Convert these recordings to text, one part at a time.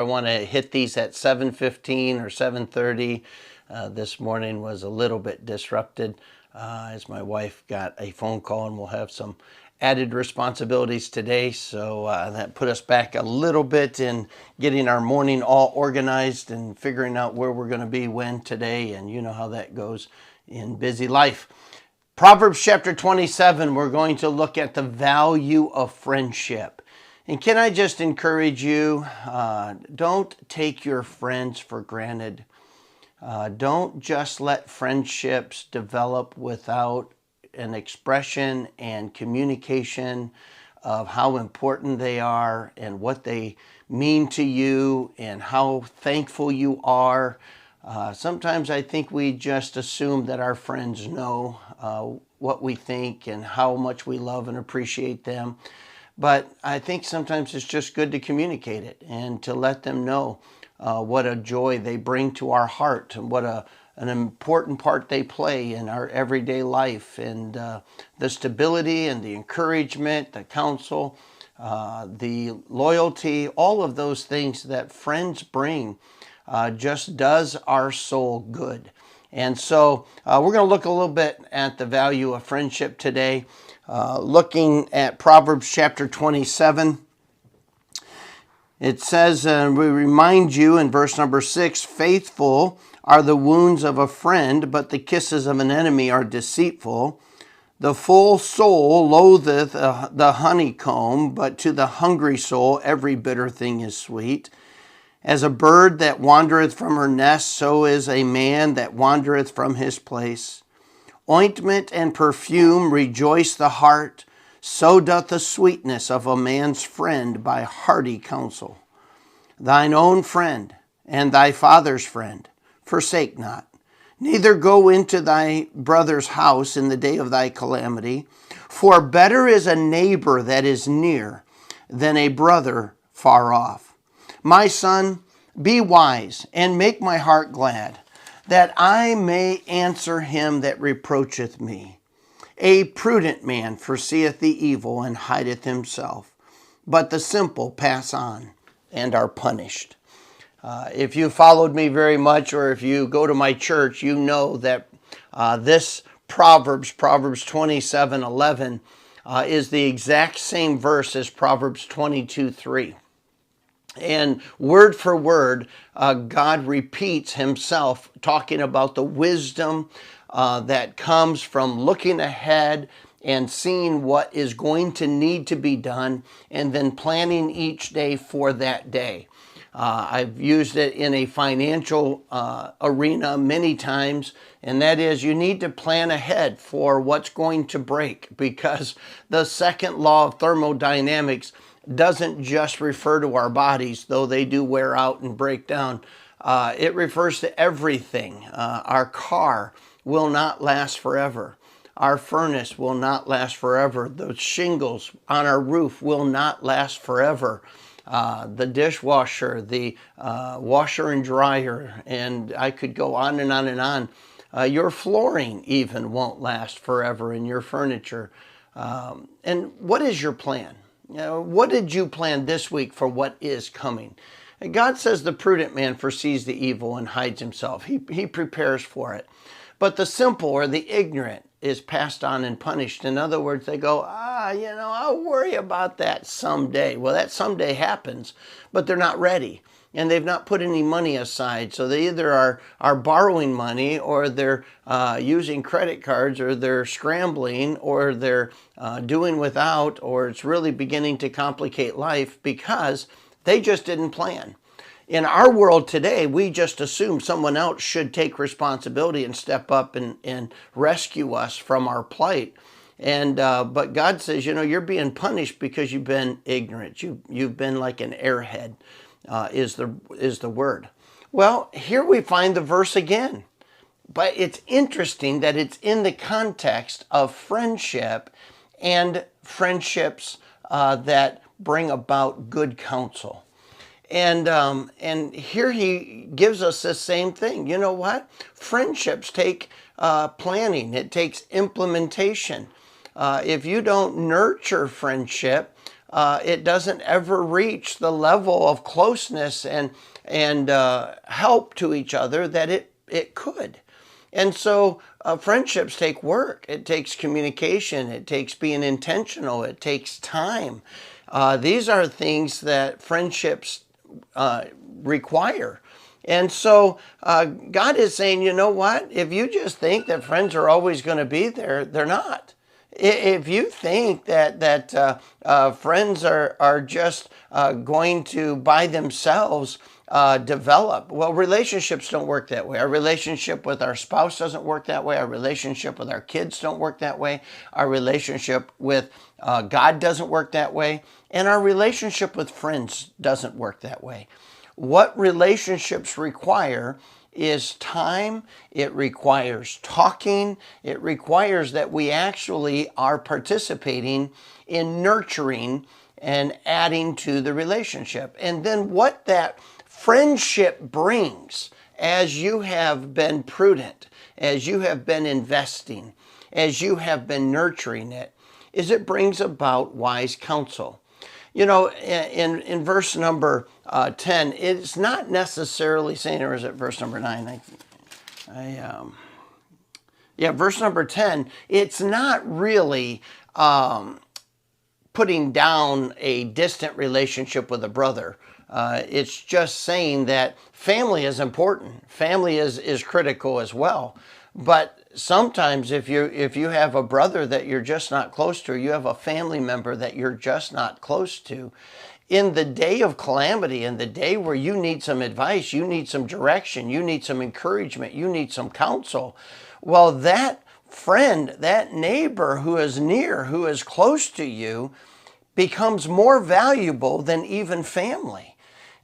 I want to hit these at 7:15 or 7:30. This morning was a little bit disrupted as my wife got a phone call, and we'll have some added responsibilities today. So that put us back a little bit in getting our morning all organized and figuring out where we're going to be when today. And you know how that goes in busy life. Proverbs chapter 27, we're going to look at the value of friendship. And can I just encourage you, don't take your friends for granted. Don't just let friendships develop without an expression and communication of how important they are and what they mean to you and how thankful you are. Sometimes I think we just assume that our friends know what we think and how much we love and appreciate them. But I think sometimes it's just good to communicate it and to let them know what a joy they bring to our heart and what an important part they play in our everyday life, and the stability and the encouragement, the counsel, the loyalty, all of those things that friends bring just does our soul good. And so we're going to look a little bit at the value of friendship today. Looking at Proverbs chapter 27, it says, we remind you in verse number 6, faithful are the wounds of a friend, but the kisses of an enemy are deceitful. The full soul loatheth the honeycomb, but to the hungry soul every bitter thing is sweet. As a bird that wandereth from her nest, so is a man that wandereth from his place. Ointment and perfume rejoice the heart, so doth the sweetness of a man's friend by hearty counsel. Thine own friend and thy father's friend forsake not, neither go into thy brother's house in the day of thy calamity. For better is a neighbor that is near than a brother far off. My son, be wise and make my heart glad, that I may answer him that reproacheth me. A prudent man foreseeth the evil and hideth himself, but the simple pass on and are punished. If you followed me very much, or if you go to my church, you know that this Proverbs 27:11, is the exact same verse as Proverbs 22:3. And word for word, God repeats himself talking about the wisdom that comes from looking ahead and seeing what is going to need to be done, and then planning each day for that day. I've used it in a financial arena many times, and that is, you need to plan ahead for what's going to break, because the second law of thermodynamics doesn't just refer to our bodies, though they do wear out and break down. It refers to everything. Our car will not last forever. Our furnace will not last forever. The shingles on our roof will not last forever. The dishwasher, the washer and dryer, and I could go on and on and on. Your flooring even won't last forever in your furniture. And what is your plan? What did you plan this week for what is coming? And God says the prudent man foresees the evil and hides himself. He prepares for it. But the simple or the ignorant is passed on and punished. In other words, they go, I'll worry about that someday. Well, that someday happens, but they're not ready. And they've not put any money aside. So they either are borrowing money, or they're using credit cards, or they're scrambling, or they're doing without, or it's really beginning to complicate life because they just didn't plan. In our world today, we just assume someone else should take responsibility and step up and rescue us from our plight. And but God says, you're being punished because you've been ignorant. You've been like an airhead, is the word. Well, here we find the verse again. But it's interesting that it's in the context of friendship and friendships that bring about good counsel. And here he gives us the same thing. You know what? Friendships take planning. It takes implementation. If you don't nurture friendship, it doesn't ever reach the level of closeness and help to each other that it could. And so friendships take work. It takes communication. It takes being intentional. It takes time. These are things that friendships require. And so God is saying, you know what? If you just think that friends are always going to be there, they're not. If you think that friends are just going to by themselves develop, well, relationships don't work that way. Our relationship with our spouse doesn't work that way. Our relationship with our kids don't work that way. Our relationship with God doesn't work that way. And our relationship with friends doesn't work that way. What relationships require is time. It requires talking. It requires that we actually are participating in nurturing and adding to the relationship. And then what that friendship brings, as you have been prudent, as you have been investing, as you have been nurturing it, is it brings about wise counsel. You know, in verse number 10, it's not necessarily saying, or is it verse number 9? Verse number 10, it's not really putting down a distant relationship with a brother. It's just saying that family is important. Family is critical as well. But sometimes if you have a brother that you're just not close to, or you have a family member that you're just not close to, in the day of calamity, in the day where you need some advice, you need some direction, you need some encouragement, you need some counsel, well, that friend, that neighbor who is near, who is close to you, becomes more valuable than even family.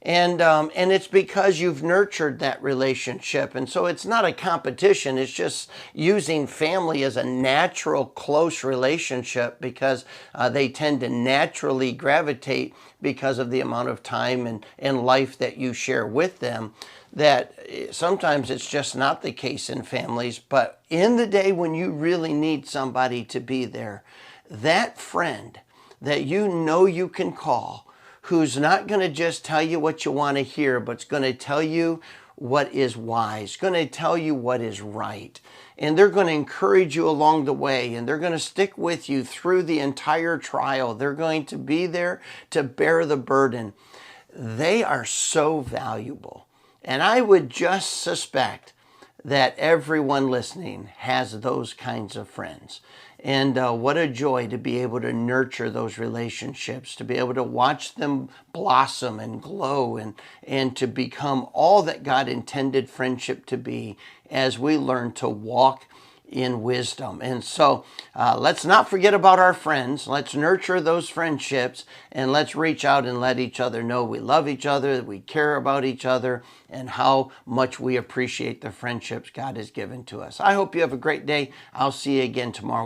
And it's because you've nurtured that relationship. And so it's not a competition. It's just using family as a natural, close relationship because they tend to naturally gravitate because of the amount of time and life that you share with them. That sometimes it's just not the case in families. But in the day when you really need somebody to be there, that friend that you know you can call, who's not going to just tell you what you want to hear, but it's going to tell you what is wise, going to tell you what is right. And they're going to encourage you along the way, and they're going to stick with you through the entire trial. They're going to be there to bear the burden. They are so valuable. And I would just suspect that everyone listening has those kinds of friends. And what a joy to be able to nurture those relationships, to be able to watch them blossom and glow and to become all that God intended friendship to be as we learn to walk in wisdom. And so let's not forget about our friends. Let's nurture those friendships and let's reach out and let each other know we love each other, we care about each other, and how much we appreciate the friendships God has given to us. I hope you have a great day. I'll see you again tomorrow morning.